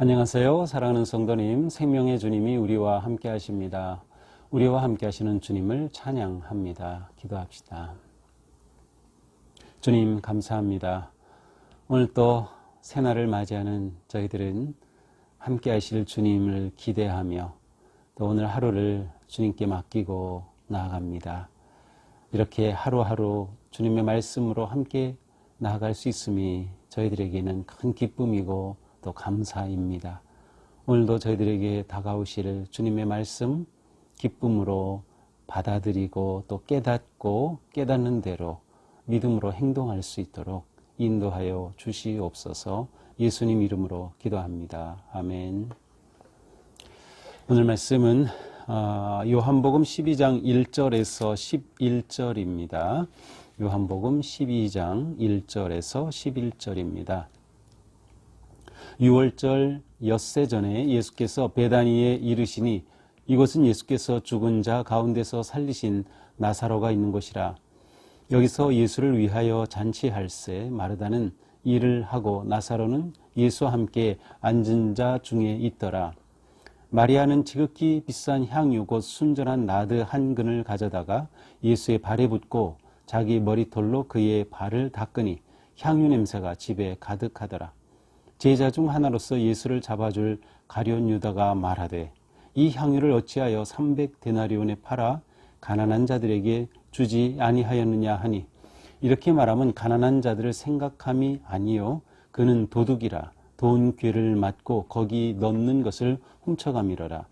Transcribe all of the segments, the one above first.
안녕하세요. 사랑하는 성도님, 생명의 주님이 우리와 함께 하십니다. 우리와 함께 하시는 주님을 찬양합니다. 기도합시다. 주님 감사합니다. 오늘 또 새날을 맞이하는 저희들은 함께 하실 주님을 기대하며 또 오늘 하루를 주님께 맡기고 나아갑니다. 이렇게 하루하루 주님의 말씀으로 함께 나아갈 수 있음이 저희들에게는 큰 기쁨이고 또 감사입니다. 오늘도 저희들에게 다가오실 주님의 말씀 기쁨으로 받아들이고 또 깨닫고 깨닫는 대로 믿음으로 행동할 수 있도록 인도하여 주시옵소서. 예수님 이름으로 기도합니다. 아멘. 오늘 말씀은 요한복음 12장 1절에서 11절입니다. 요한복음 12장 1절에서 11절입니다. 6월절 엿새 전에 예수께서 베다니에 이르시니 이곳은 예수께서 죽은 자 가운데서 살리신 나사로가 있는 곳이라. 여기서 예수를 위하여 잔치할새 마르다는 일을 하고 나사로는 예수와 함께 앉은 자 중에 있더라. 마리아는 지극히 비싼 향유 곧 순전한 나드 한 근을 가져다가 예수의 발에 붓고 자기 머리털로 그의 발을 닦으니 향유 냄새가 집에 가득하더라. 제자 중 하나로서 예수를 잡아줄 가룟 유다가 말하되 이 향유를 어찌하여 300데나리온에 팔아 가난한 자들에게 주지 아니하였느냐 하니 이렇게 말하면 가난한 자들을 생각함이 아니요 그는 도둑이라 돈 궤를 맞고 거기 넣는 것을 훔쳐가미러라.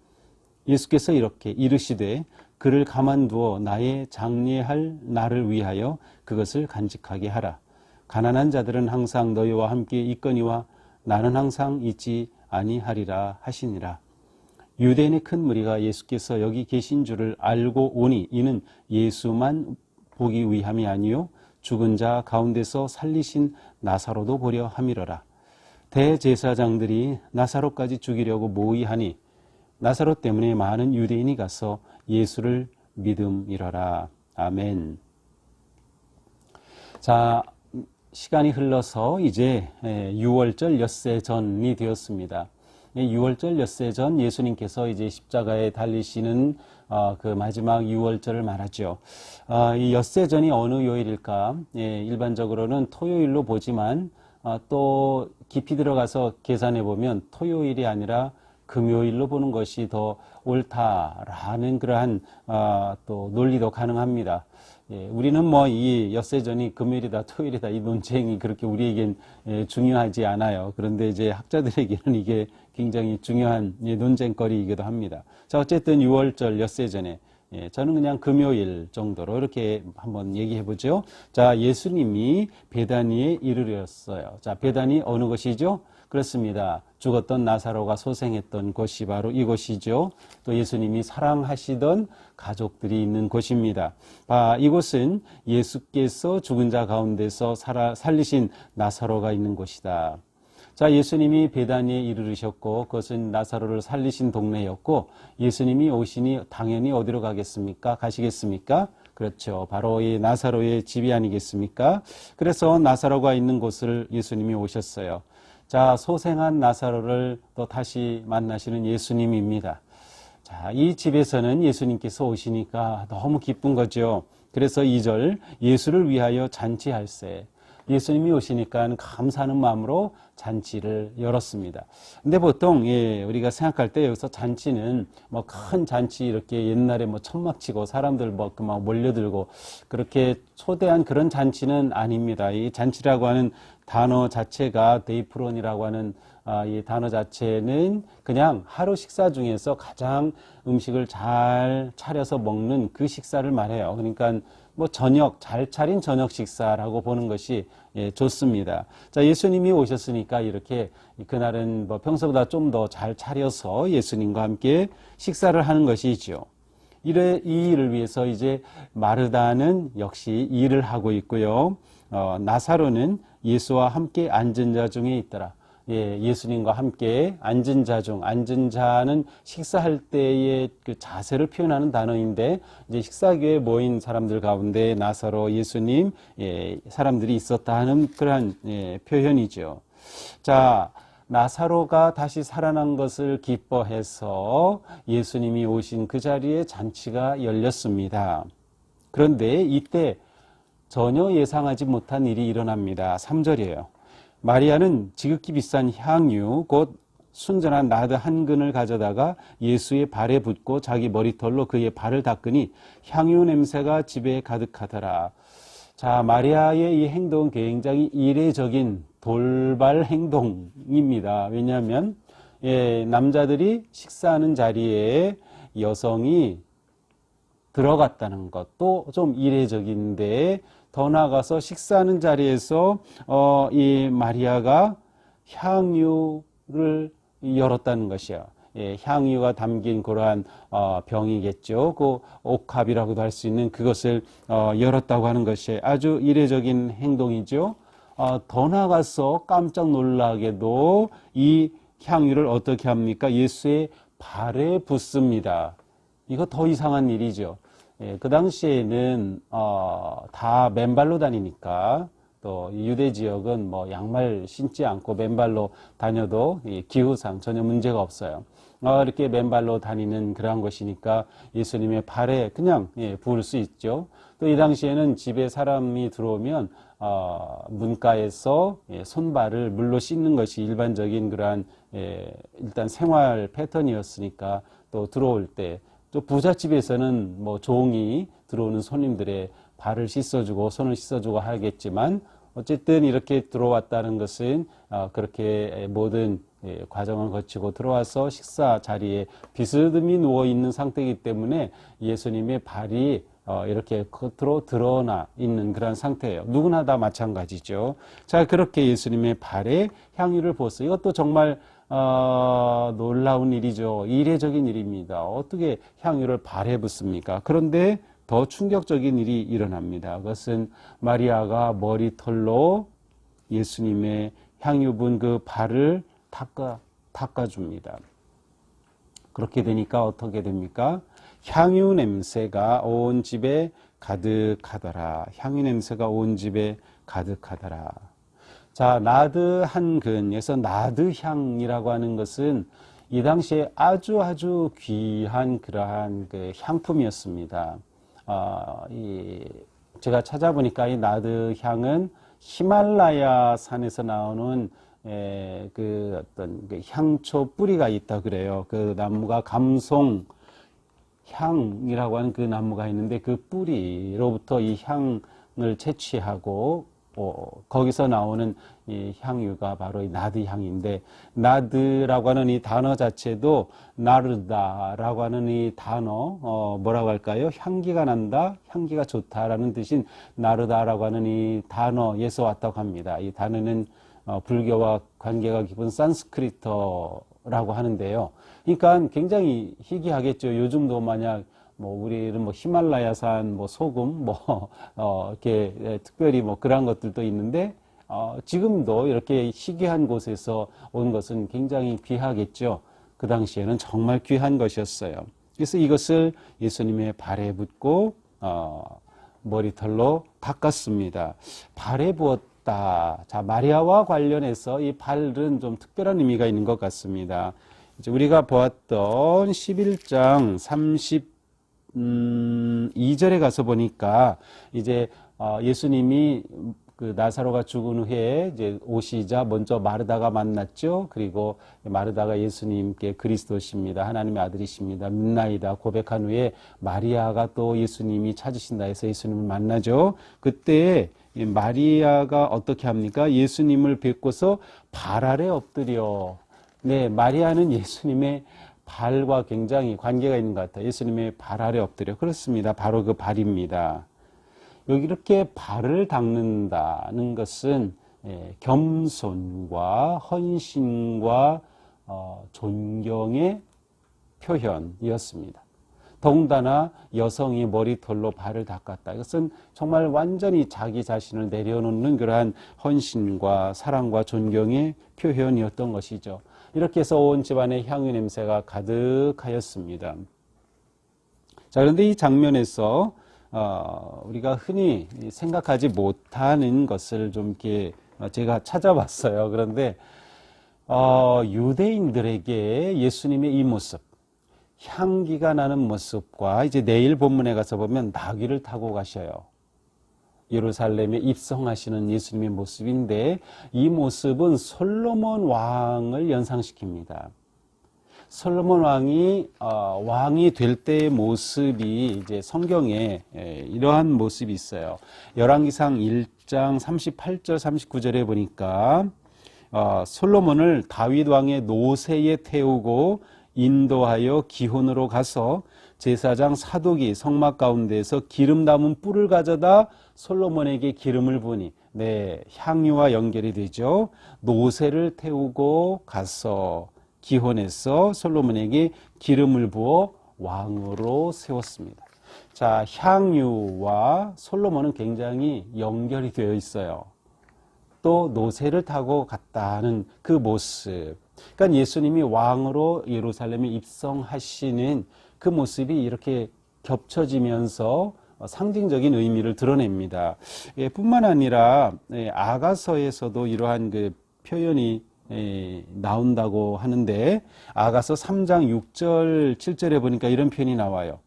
예수께서 이렇게 이르시되 그를 가만두어 나의 장례할 날을 위하여 그것을 간직하게 하라. 가난한 자들은 항상 너희와 함께 있거니와 나는 항상 있지 아니하리라 하시니라. 유대인의 큰 무리가 예수께서 여기 계신 줄을 알고 오니 이는 예수만 보기 위함이 아니요 죽은 자 가운데서 살리신 나사로도 보려 함이러라. 대제사장들이 나사로까지 죽이려고 모의하니 나사로 때문에 많은 유대인이 가서 예수를 믿음이러라. 아멘. 자, 시간이 흘러서 이제 6월절 엿새 전이 되었습니다. 6월절 엿새 전 예수님께서 이제 십자가에 달리시는 그 마지막 6월절을 말하죠. 이 엿새 전이 어느 요일일까? 일반적으로는 토요일로 보지만 또 깊이 들어가서 계산해 보면 토요일이 아니라 금요일로 보는 것이 더 옳다라는 그러한 또 논리도 가능합니다. 우리는 뭐 이 엿새전이 금요일이다 토요일이다 이 논쟁이 그렇게 우리에겐 중요하지 않아요. 그런데 이제 학자들에게는 이게 굉장히 중요한 논쟁거리이기도 합니다. 자, 어쨌든 6월절 엿새전에 저는 그냥 금요일 정도로 이렇게 한번 얘기해 보죠. 자, 예수님이 베다니에 이르렀어요. 자, 베다니 어느 곳이죠? 그렇습니다. 죽었던 나사로가 소생했던 곳이 바로 이곳이죠. 또 예수님이 사랑하시던 가족들이 있는 곳입니다. 이곳은 예수께서 죽은 자 가운데서 살리신 나사로가 있는 곳이다. 자, 예수님이 베다니에 이르르셨고 그것은 나사로를 살리신 동네였고 예수님이 오시니 당연히 어디로 가시겠습니까? 그렇죠. 바로 이 나사로의 집이 아니겠습니까? 그래서 나사로가 있는 곳을 예수님이 오셨어요. 자, 소생한 나사로를 또 다시 만나시는 예수님입니다. 자, 이 집에서는 예수님께서 오시니까 너무 기쁜 거죠. 그래서 2절 예수를 위하여 잔치할새. 예수님이 오시니까 감사하는 마음으로 잔치를 열었습니다. 근데 보통 우리가 생각할 때 여기서 잔치는 뭐 큰 잔치 이렇게 옛날에 뭐 천막 치고 사람들 막 몰려들고 그렇게 초대한 그런 잔치는 아닙니다. 이 잔치라고 하는 단어 자체가 데이프론이라고 하는 이 단어 자체는 그냥 하루 식사 중에서 가장 음식을 잘 차려서 먹는 그 식사를 말해요. 그러니까 뭐 잘 차린 저녁 식사라고 보는 것이 좋습니다. 자, 예수님이 오셨으니까 이렇게 그날은 뭐 평소보다 좀 더 잘 차려서 예수님과 함께 식사를 하는 것이죠. 이 일을 위해서 이제 마르다는 역시 일을 하고 있고요. 나사로는 예수와 함께 앉은 자 중에 있더라. 예수님과 함께 앉은 자는 식사할 때의 그 자세를 표현하는 단어인데, 이제 식사기에 모인 사람들 가운데 나사로, 예수님, 사람들이 있었다 하는 그러한 표현이죠. 자, 나사로가 다시 살아난 것을 기뻐해서 예수님이 오신 그 자리에 잔치가 열렸습니다. 그런데 이때 전혀 예상하지 못한 일이 일어납니다. 3절이에요. 마리아는 지극히 비싼 향유 곧 순전한 나드 한 근을 가져다가 예수의 발에 붓고 자기 머리털로 그의 발을 닦으니 향유 냄새가 집에 가득하더라. 자, 마리아의 이 행동은 굉장히 이례적인 돌발 행동입니다. 왜냐하면 남자들이 식사하는 자리에 여성이 들어갔다는 것도 좀 이례적인데, 더 나아가서 식사하는 자리에서 이 마리아가 향유를 열었다는 것이요. 향유가 담긴 그러한 병이겠죠. 그 옥합이라고도 할 수 있는 그것을 열었다고 하는 것이 아주 이례적인 행동이죠. 더 나아가서 깜짝 놀라게도 이 향유를 어떻게 합니까? 예수의 발에 붓습니다. 이거 더 이상한 일이죠. 그 당시에는 다 맨발로 다니니까, 또 유대 지역은 뭐 양말 신지 않고 맨발로 다녀도 기후상 전혀 문제가 없어요. 이렇게 맨발로 다니는 그러한 것이니까 예수님의 발에 그냥 부을 수 있죠. 또 이 당시에는 집에 사람이 들어오면 문가에서 손발을 물로 씻는 것이 일반적인 그러한 일단 생활 패턴이었으니까, 또 들어올 때 또 부잣집에서는 뭐 종이 들어오는 손님들의 발을 씻어주고 손을 씻어주고 하겠지만, 어쨌든 이렇게 들어왔다는 것은 그렇게 모든 과정을 거치고 들어와서 식사 자리에 비스듬히 누워있는 상태이기 때문에 예수님의 발이 이렇게 겉으로 드러나 있는 그런 상태예요. 누구나 다 마찬가지죠. 자, 그렇게 예수님의 발에 향유를 부었어요. 이것도 정말 놀라운 일이죠. 이례적인 일입니다. 어떻게 향유를 발에 붓습니까? 그런데 더 충격적인 일이 일어납니다. 그것은 마리아가 머리털로 예수님의 향유 분 그 발을 닦아줍니다. 그렇게 되니까 어떻게 됩니까? 향유 냄새가 온 집에 가득하더라. 향유 냄새가 온 집에 가득하더라. 자, 나드 한 근에서 나드 향이라고 하는 것은 이 당시에 아주 귀한 그러한 그 향품이었습니다. 제가 찾아보니까 이 나드 향은 히말라야 산에서 나오는 그 어떤 그 향초 뿌리가 있다 그래요. 그 나무가 감송 향이라고 하는 그 나무가 있는데, 그 뿌리로부터 이 향을 채취하고 거기서 나오는 이 향유가 바로 이 나드 향인데, 나드라고 하는 이 단어 자체도 나르다라고 하는 이 단어 뭐라고 할까요? 향기가 난다, 향기가 좋다라는 뜻인 나르다라고 하는 이 단어에서 왔다고 합니다. 이 단어는 불교와 관계가 깊은 산스크리트어라고 하는데요. 그러니까 굉장히 희귀하겠죠. 요즘도 만약 우리는 히말라야산 소금 이렇게 특별히 그런 것들도 있는데, 지금도 이렇게 희귀한 곳에서 온 것은 굉장히 귀하겠죠. 그 당시에는 정말 귀한 것이었어요. 그래서 이것을 예수님의 발에 붓고 머리털로 닦았습니다. 발에 부었다. 자, 마리아와 관련해서 이 발은 좀 특별한 의미가 있는 것 같습니다. 이제 우리가 보았던 11장 32절에 가서 보니까 이제 예수님이 그 나사로가 죽은 후에 이제 오시자 먼저 마르다가 만났죠. 그리고 마르다가 예수님께 그리스도십니다, 하나님의 아들이십니다, 믿나이다 고백한 후에 마리아가 또 예수님이 찾으신다 해서 예수님을 만나죠. 그때 마리아가 어떻게 합니까? 예수님을 뵙고서 발 아래 엎드려. 네, 마리아는 예수님의 발과 굉장히 관계가 있는 것 같아요. 예수님의 발 아래 엎드려. 그렇습니다. 바로 그 발입니다. 여기 이렇게 발을 닦는다는 것은 겸손과 헌신과 존경의 표현이었습니다. 더군다나 여성이 머리털로 발을 닦았다. 이것은 정말 완전히 자기 자신을 내려놓는 그러한 헌신과 사랑과 존경의 표현이었던 것이죠. 이렇게 해서 온 집안에 향유 냄새가 가득하였습니다. 자, 그런데 이 장면에서 우리가 흔히 생각하지 못하는 것을 좀 이렇게 제가 찾아봤어요. 그런데 유대인들에게 예수님의 이 모습, 향기가 나는 모습과 이제 내일 본문에 가서 보면 나귀를 타고 가셔요. 예루살렘에 입성하시는 예수님의 모습인데 이 모습은 솔로몬 왕을 연상시킵니다. 솔로몬 왕이 될 때의 모습이 이제 성경에 이러한 모습이 있어요. 열왕기상 1장 38절 39절에 보니까 솔로몬을 다윗 왕의 노새에 태우고 인도하여 기혼으로 가서 제사장 사독이 성막 가운데에서 기름 담은 뿔을 가져다 솔로몬에게 기름을 부으니 향유와 연결이 되죠. 노새를 태우고 가서 기혼해서 솔로몬에게 기름을 부어 왕으로 세웠습니다. 자, 향유와 솔로몬은 굉장히 연결이 되어 있어요. 또 노새를 타고 갔다는 그 모습. 그러니까 예수님이 왕으로 예루살렘에 입성하시는 그 모습이 이렇게 겹쳐지면서 상징적인 의미를 드러냅니다. 뿐만 아니라 아가서에서도 이러한 그 표현이 나온다고 하는데 아가서 3장 6절 7절에 보니까 이런 표현이 나와요.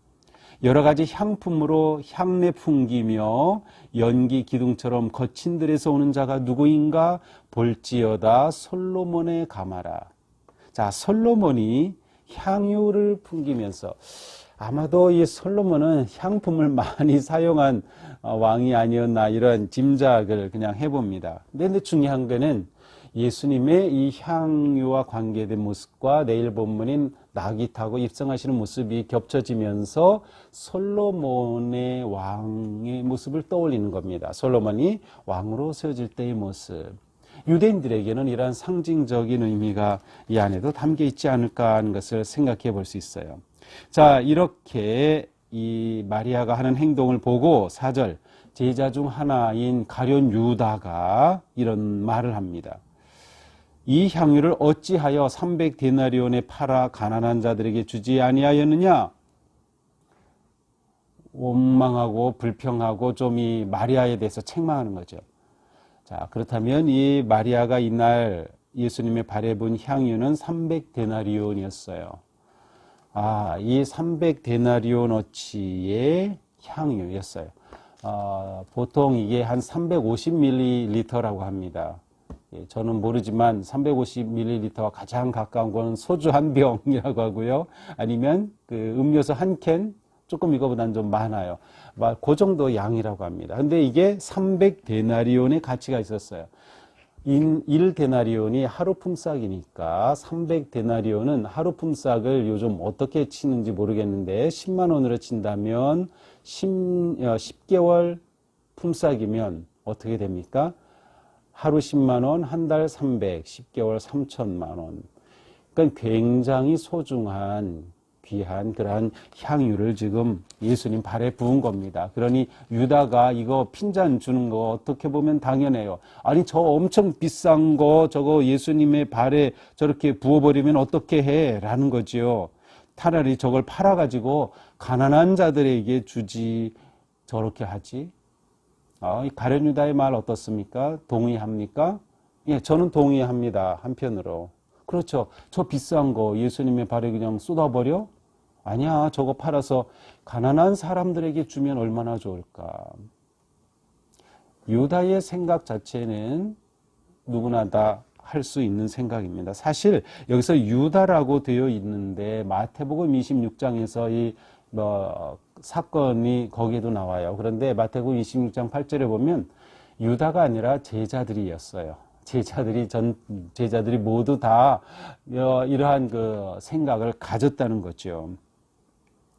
여러 가지 향품으로 향내 풍기며 연기 기둥처럼 거친 들에서 오는 자가 누구인가 볼지어다 솔로몬의 가마라. 자, 솔로몬이 향유를 풍기면서 아마도 이 솔로몬은 향품을 많이 사용한 왕이 아니었나 이런 짐작을 그냥 해봅니다. 근데 중요한 거는 예수님의 이 향유와 관계된 모습과 내일 본문인 나귀 타고 입성하시는 모습이 겹쳐지면서 솔로몬의 왕의 모습을 떠올리는 겁니다. 솔로몬이 왕으로 세워질 때의 모습. 유대인들에게는 이러한 상징적인 의미가 이 안에도 담겨 있지 않을까 하는 것을 생각해 볼 수 있어요. 자, 이렇게 이 마리아가 하는 행동을 보고 4절 제자 중 하나인 가룟 유다가 이런 말을 합니다. 이 향유를 어찌하여 300데나리온에 팔아 가난한 자들에게 주지 아니하였느냐? 원망하고 불평하고 좀 이 마리아에 대해서 책망하는 거죠. 자, 그렇다면 이 마리아가 이날 예수님의 발에 분 향유는 300데나리온이었어요. 이 300데나리온어치의 향유였어요. 보통 이게 한 350ml라고 합니다. 저는 모르지만 350ml와 가장 가까운 건 소주 한 병이라고 하고요. 아니면 그 음료수 한 캔, 조금 이거보다는 좀 많아요. 그 정도 양이라고 합니다. 근데 이게 300데나리온의 가치가 있었어요. 1데나리온이 하루 품삯이니까 300데나리온은 하루 품삯을 요즘 어떻게 치는지 모르겠는데 10만 원으로 친다면 10개월 품삯이면 어떻게 됩니까? 하루 10만 원, 한 달 300, 10개월 3천만 원. 그러니까 굉장히 소중한 귀한 그러한 향유를 지금 예수님 발에 부은 겁니다. 그러니 유다가 이거 핀잔 주는 거 어떻게 보면 당연해요. 아니 저 엄청 비싼 거 저거 예수님의 발에 저렇게 부어버리면 어떻게 해? 라는 거지요. 차라리 저걸 팔아가지고 가난한 자들에게 주지 저렇게 하지? 이 가룟 유다의 말 어떻습니까? 동의합니까? 예, 저는 동의합니다. 한편으로. 그렇죠. 저 비싼 거 예수님의 발에 그냥 쏟아버려? 아니야. 저거 팔아서 가난한 사람들에게 주면 얼마나 좋을까. 유다의 생각 자체는 누구나 다 할 수 있는 생각입니다. 사실 여기서 유다라고 되어 있는데 마태복음 26장에서 이 사건이 거기에도 나와요. 그런데 마태복음 26장 8절에 보면 유다가 아니라 제자들이었어요. 제자들이 모두 다 이러한 그 생각을 가졌다는 거죠.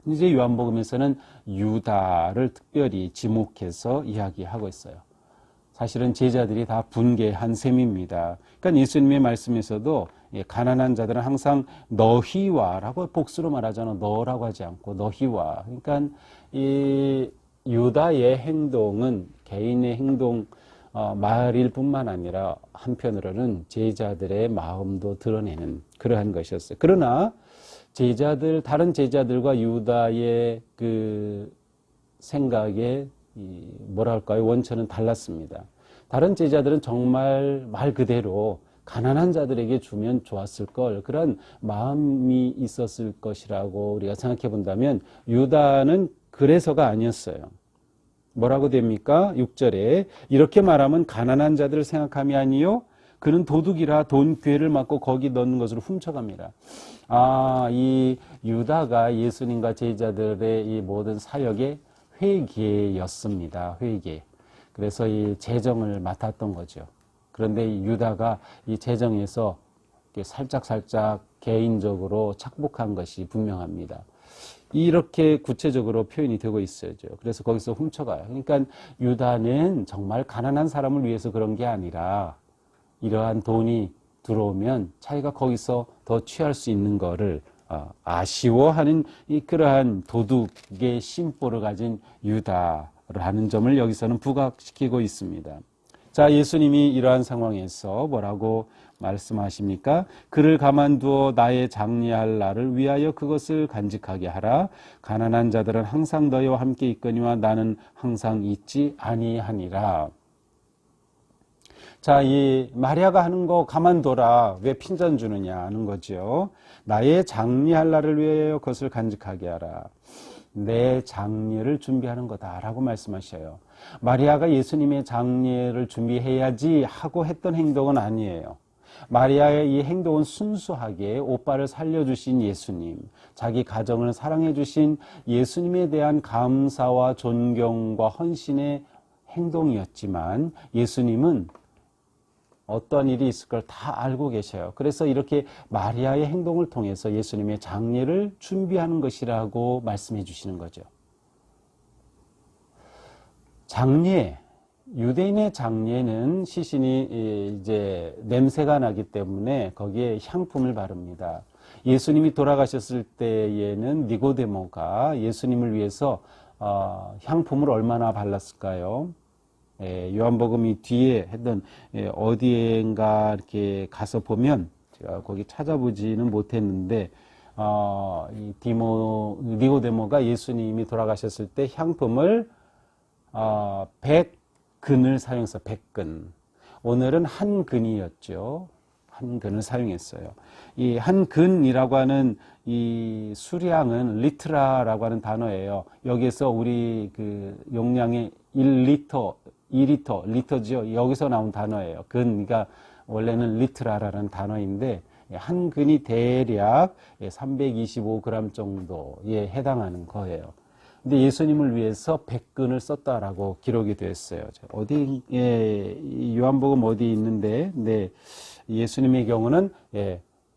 이제 요한복음에서는 유다를 특별히 지목해서 이야기하고 있어요. 사실은 제자들이 다 분개한 셈입니다. 그러니까 예수님의 말씀에서도 가난한 자들은 항상 너희와라고 복수로 말하잖아. 너라고 하지 않고 너희와. 그러니까 이 유다의 행동은 개인의 행동 말일 뿐만 아니라 한편으로는 제자들의 마음도 드러내는 그러한 것이었어요. 그러나 다른 제자들과 유다의 그 생각의 뭐랄까요, 원천은 달랐습니다. 다른 제자들은 정말 말 그대로 가난한 자들에게 주면 좋았을 걸, 그런 마음이 있었을 것이라고 우리가 생각해 본다면 유다는 그래서가 아니었어요. 뭐라고 됩니까? 6절에 이렇게 말하면 가난한 자들을 생각함이 아니요 그는 도둑이라 돈 괴를 맞고 거기 넣는 것으로 훔쳐갑니다. 이 유다가 예수님과 제자들의 이 모든 사역의 회계였습니다. 회계. 그래서 이 재정을 맡았던 거죠. 그런데 이 유다가 이 재정에서 살짝 개인적으로 착복한 것이 분명합니다. 이렇게 구체적으로 표현이 되고 있어야죠. 그래서 거기서 훔쳐가요. 그러니까 유다는 정말 가난한 사람을 위해서 그런 게 아니라 이러한 돈이 들어오면 자기가 거기서 더 취할 수 있는 거를 아쉬워하는 그러한 도둑의 심보를 가진 유다라는 점을 여기서는 부각시키고 있습니다. 자, 예수님이 이러한 상황에서 뭐라고 말씀하십니까? 그를 가만두어 나의 장례할 날을 위하여 그것을 간직하게 하라. 가난한 자들은 항상 너희와 함께 있거니와 나는 항상 있지 아니하니라. 자, 이 마리아가 하는 거 가만둬라. 왜 핀잔 주느냐 하는 거죠. 나의 장례할 날을 위하여 그것을 간직하게 하라. 내 장례를 준비하는 거다라고 말씀하셔요. 마리아가 예수님의 장례를 준비해야지 하고 했던 행동은 아니에요. 마리아의 이 행동은 순수하게 오빠를 살려주신 예수님, 자기 가정을 사랑해주신 예수님에 대한 감사와 존경과 헌신의 행동이었지만 예수님은 어떤 일이 있을 걸 다 알고 계셔요. 그래서 이렇게 마리아의 행동을 통해서 예수님의 장례를 준비하는 것이라고 말씀해 주시는 거죠. 장례, 유대인의 장례는 시신이 이제 냄새가 나기 때문에 거기에 향품을 바릅니다. 예수님이 돌아가셨을 때에는 니고데모가 예수님을 위해서 향품을 얼마나 발랐을까요? 요한복음 이 뒤에 했던 어디엔가 이렇게 가서 보면 제가 거기 찾아보지는 못했는데 이 니고데모가 예수님이 돌아가셨을 때 향품을 100근을 사용해서 100근. 오늘은 한 근이었죠. 한 근을 사용했어요. 이 한 근이라고 하는 이 수량은 리트라라고 하는 단어예요. 여기에서 우리 그 용량의 1리터, 2리터, 리터지요. 여기서 나온 단어예요. 그러니까 원래는 리트라라는 단어인데 한 근이 대략 325g 정도에 해당하는 거예요. 근데 예수님을 위해서 100근을 썼다라고 기록이 됐어요. 어디 요한복음 어디 있는데, 네, 예수님의 경우는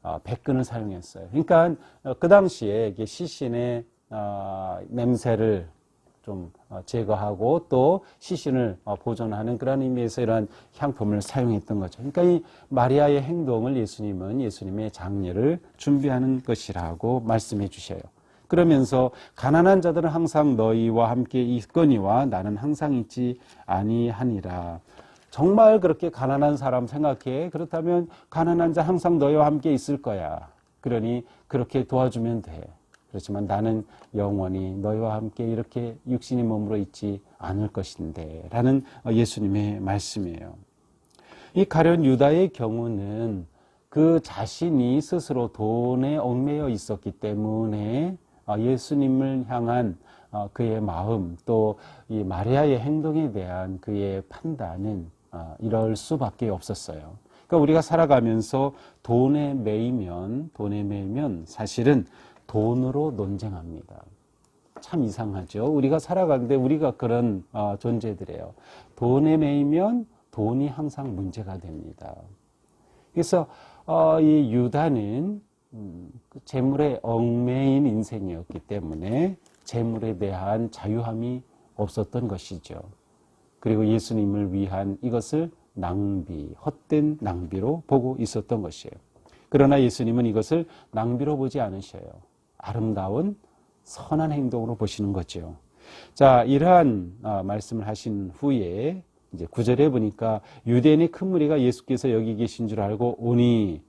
100근을 사용했어요. 그러니까 그 당시에 시신의 냄새를 좀 제거하고 또 시신을 보존하는 그런 의미에서 이러한 향품을 사용했던 거죠. 그러니까 이 마리아의 행동을 예수님은 예수님의 장례를 준비하는 것이라고 말씀해 주셔요. 그러면서 가난한 자들은 항상 너희와 함께 있거니와 나는 항상 있지 아니하니라. 정말 그렇게 가난한 사람 생각해? 그렇다면 가난한 자 항상 너희와 함께 있을 거야. 그러니 그렇게 도와주면 돼. 그렇지만 나는 영원히 너희와 함께 이렇게 육신의 몸으로 있지 않을 것인데 라는 예수님의 말씀이에요. 이 가룟 유다의 경우는 그 자신이 스스로 돈에 얽매여 있었기 때문에 예수님을 향한 그의 마음 또 이 마리아의 행동에 대한 그의 판단은 이럴 수밖에 없었어요. 그러니까 우리가 살아가면서 돈에 매이면 사실은 돈으로 논쟁합니다. 참 이상하죠. 우리가 살아가는데 우리가 그런 존재들이에요. 돈에 매이면 돈이 항상 문제가 됩니다. 그래서 이 유다는 재물에 얽매인 인생이었기 때문에 재물에 대한 자유함이 없었던 것이죠. 그리고 예수님을 위한 이것을 낭비, 헛된 낭비로 보고 있었던 것이에요. 그러나 예수님은 이것을 낭비로 보지 않으셔요. 아름다운 선한 행동으로 보시는 거죠. 자, 이러한 말씀을 하신 후에 이제 9절에 보니까 유대인의 큰 무리가 예수께서 여기 계신 줄 알고 오니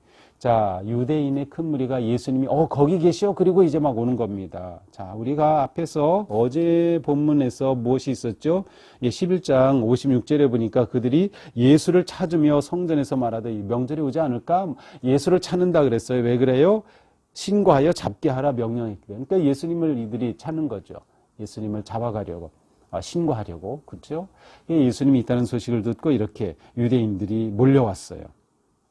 자, 유대인의 큰 무리가 예수님이 거기 계시오. 그리고 이제 막 오는 겁니다. 자, 우리가 앞에서 어제 본문에서 무엇이 있었죠? 11장 56절에 보니까 그들이 예수를 찾으며 성전에서 말하되 명절이 오지 않을까? 예수를 찾는다 그랬어요. 왜 그래요? 신고하여 잡게 하라 명령했기 때문에. 그러니까 예수님을 이들이 찾는 거죠. 예수님을 잡아가려고. 신고하려고. 그렇죠? 예수님이 있다는 소식을 듣고 이렇게 유대인들이 몰려왔어요.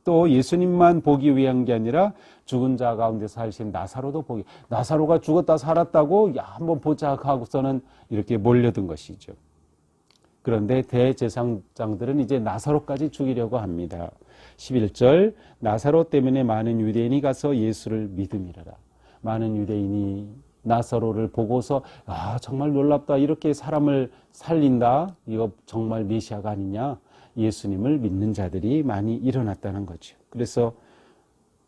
또 예수님만 보기 위한 게 아니라 죽은 자 가운데 사신 나사로도 보기. 나사로가 죽었다 살았다고 한번 보자 하고서는 이렇게 몰려든 것이죠. 그런데 대제사장들은 이제 나사로까지 죽이려고 합니다. 11절 나사로 때문에 많은 유대인이 가서 예수를 믿음이라라. 많은 유대인이 나사로를 보고서 정말 놀랍다. 이렇게 사람을 살린다. 이거 정말 메시아가 아니냐. 예수님을 믿는 자들이 많이 일어났다는 거죠. 그래서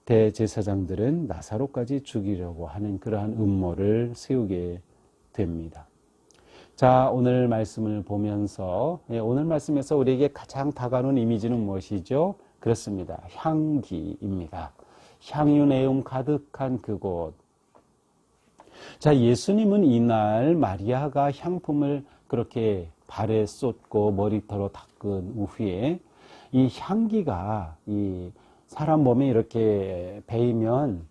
대제사장들은 나사로까지 죽이려고 하는 그러한 음모를 세우게 됩니다. 자, 오늘 말씀을 보면서 오늘 말씀에서 우리에게 가장 다가오는 이미지는 무엇이죠? 그렇습니다. 향기입니다. 향유내음 가득한 그곳. 자, 예수님은 이날 마리아가 향품을 그렇게 발에 쏟고 머리털로 닦은 후에 이 향기가 이 사람 몸에 이렇게 배이면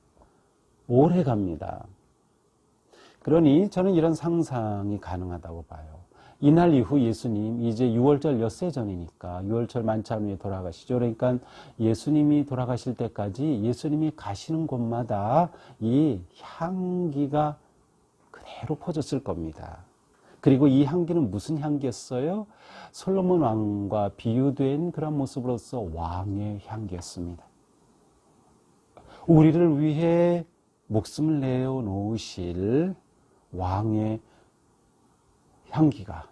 오래 갑니다. 그러니 저는 이런 상상이 가능하다고 봐요. 이날 이후 예수님 이제 6월절 엿새 전이니까 6월절 만찬 후에 돌아가시죠. 그러니까 예수님이 돌아가실 때까지 예수님이 가시는 곳마다 이 향기가 그대로 퍼졌을 겁니다. 그리고 이 향기는 무슨 향기였어요? 솔로몬 왕과 비유된 그런 모습으로서 왕의 향기였습니다. 우리를 위해 목숨을 내어놓으실 왕의 향기가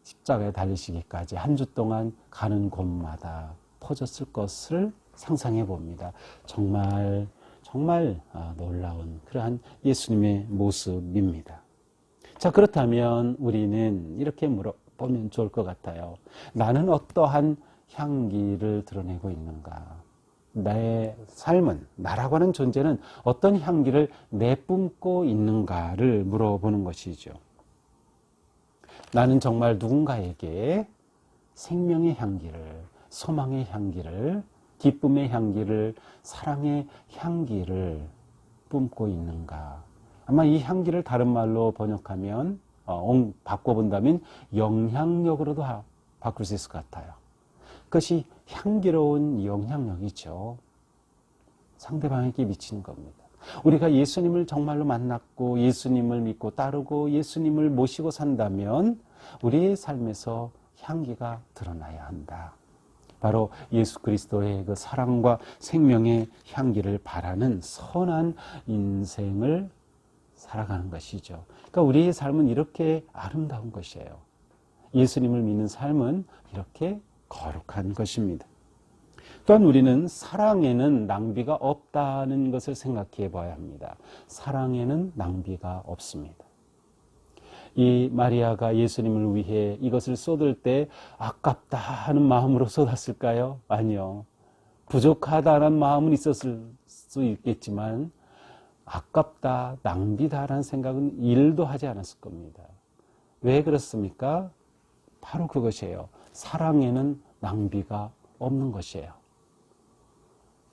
십자가에 달리시기까지 한 주 동안 가는 곳마다 퍼졌을 것을 상상해 봅니다. 정말 놀라운 그러한 예수님의 모습입니다. 자, 그렇다면 우리는 이렇게 물어보면 좋을 것 같아요. 나는 어떠한 향기를 드러내고 있는가? 나의 삶은, 나라고 하는 존재는 어떤 향기를 내뿜고 있는가를 물어보는 것이죠. 나는 정말 누군가에게 생명의 향기를, 소망의 향기를, 기쁨의 향기를, 사랑의 향기를 뿜고 있는가? 아마 이 향기를 다른 말로 번역하면, 바꿔본다면 영향력으로도 바꿀 수 있을 것 같아요. 그것이 향기로운 영향력이죠. 상대방에게 미치는 겁니다. 우리가 예수님을 정말로 만났고 예수님을 믿고 따르고 예수님을 모시고 산다면 우리의 삶에서 향기가 드러나야 한다. 바로 예수 그리스도의 그 사랑과 생명의 향기를 바라는 선한 인생을 살아가는 것이죠. 그러니까 우리의 삶은 이렇게 아름다운 것이에요. 예수님을 믿는 삶은 이렇게 거룩한 것입니다. 또한 우리는 사랑에는 낭비가 없다는 것을 생각해 봐야 합니다. 사랑에는 낭비가 없습니다. 이 마리아가 예수님을 위해 이것을 쏟을 때 아깝다 하는 마음으로 쏟았을까요? 아니요. 부족하다는 마음은 있었을 수 있겠지만 아깝다, 낭비다라는 생각은 일도 하지 않았을 겁니다. 왜 그렇습니까? 바로 그것이에요. 사랑에는 낭비가 없는 것이에요.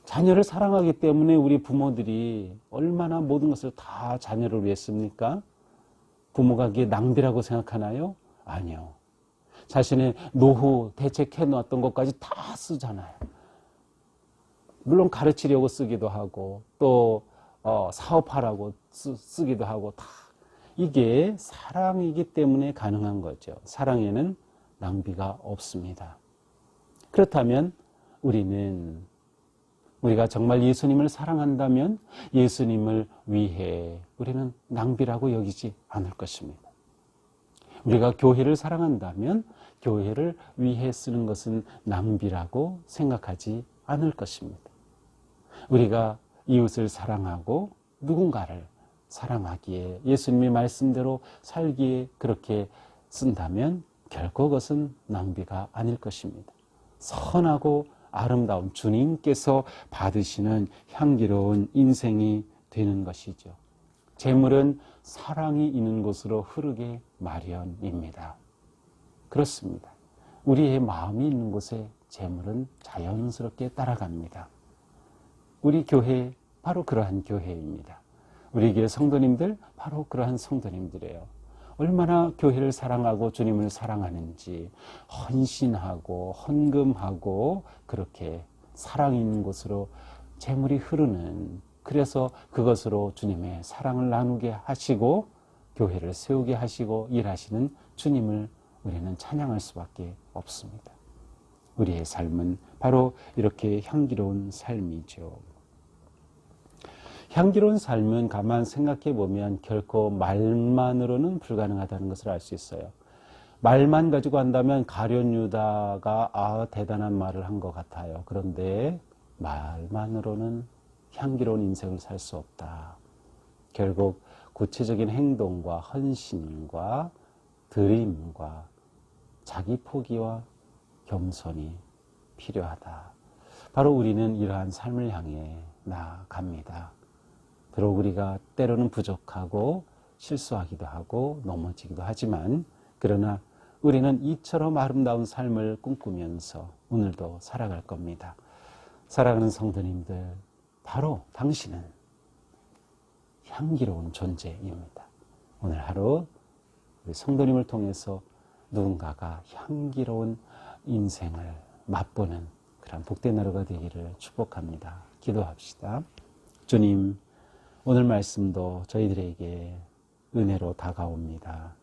자녀를 사랑하기 때문에 우리 부모들이 얼마나 모든 것을 다 자녀를 위해 씁니까? 부모가 그게 낭비라고 생각하나요? 아니요. 자신의 노후 대책해 놓았던 것까지 다 쓰잖아요. 물론 가르치려고 쓰기도 하고 또 사업하라고 쓰기도 하고 다 이게 사랑이기 때문에 가능한 거죠. 사랑에는 낭비가 없습니다. 그렇다면 우리가 정말 예수님을 사랑한다면 예수님을 위해 우리는 낭비라고 여기지 않을 것입니다. 우리가 교회를 사랑한다면 교회를 위해 쓰는 것은 낭비라고 생각하지 않을 것입니다. 우리가 이웃을 사랑하고 누군가를 사랑하기에 예수님의 말씀대로 살기에 그렇게 쓴다면 결코 그것은 낭비가 아닐 것입니다. 선하고 아름다운 주님께서 받으시는 향기로운 인생이 되는 것이죠. 재물은 사랑이 있는 곳으로 흐르게 마련입니다. 그렇습니다. 우리의 마음이 있는 곳에 재물은 자연스럽게 따라갑니다. 우리 교회 바로 그러한 교회입니다. 우리 교회 성도님들 바로 그러한 성도님들이에요. 얼마나 교회를 사랑하고 주님을 사랑하는지 헌신하고 헌금하고 그렇게 사랑 있는 곳으로 재물이 흐르는, 그래서 그것으로 주님의 사랑을 나누게 하시고 교회를 세우게 하시고 일하시는 주님을 우리는 찬양할 수밖에 없습니다. 우리의 삶은 바로 이렇게 향기로운 삶이죠. 향기로운 삶은 가만 생각해 보면 결코 말만으로는 불가능하다는 것을 알 수 있어요. 말만 가지고 한다면 가룟 유다가 대단한 말을 한 것 같아요. 그런데 말만으로는 향기로운 인생을 살 수 없다. 결국 구체적인 행동과 헌신과 드림과 자기 포기와 겸손이 필요하다. 바로 우리는 이러한 삶을 향해 나아갑니다. 비록 우리가 때로는 부족하고 실수하기도 하고 넘어지기도 하지만, 그러나 우리는 이처럼 아름다운 삶을 꿈꾸면서 오늘도 살아갈 겁니다. 사랑하는 성도님들, 바로 당신은 향기로운 존재입니다. 오늘 하루 우리 성도님을 통해서 누군가가 향기로운 인생을 맛보는 그런 복된 하루가 되기를 축복합니다. 기도합시다. 주님, 오늘 말씀도 저희들에게 은혜로 다가옵니다.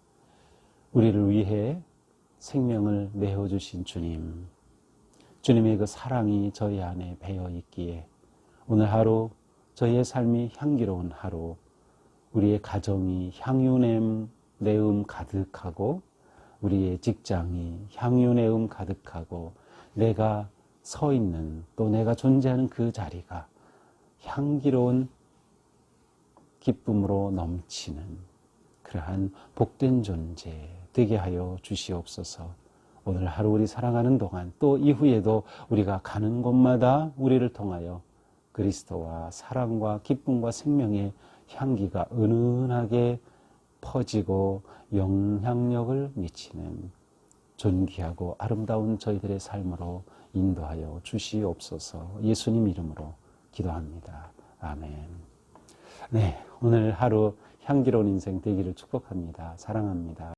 우리를 위해 생명을 내어주신 주님, 주님의 그 사랑이 저희 안에 배어 있기에 오늘 하루 저희의 삶이 향기로운 하루, 우리의 가정이 향유내음 가득하고 우리의 직장이 향유내음 가득하고 내가 서 있는 또 내가 존재하는 그 자리가 향기로운 기쁨으로 넘치는 그러한 복된 존재 되게 하여 주시옵소서. 오늘 하루 우리 살아가는 동안 또 이후에도 우리가 가는 곳마다 우리를 통하여 그리스도와 사랑과 기쁨과 생명의 향기가 은은하게 퍼지고 영향력을 미치는 존귀하고 아름다운 저희들의 삶으로 인도하여 주시옵소서. 예수님 이름으로 기도합니다. 아멘. 네, 오늘 하루 향기로운 인생 되기를 축복합니다. 사랑합니다.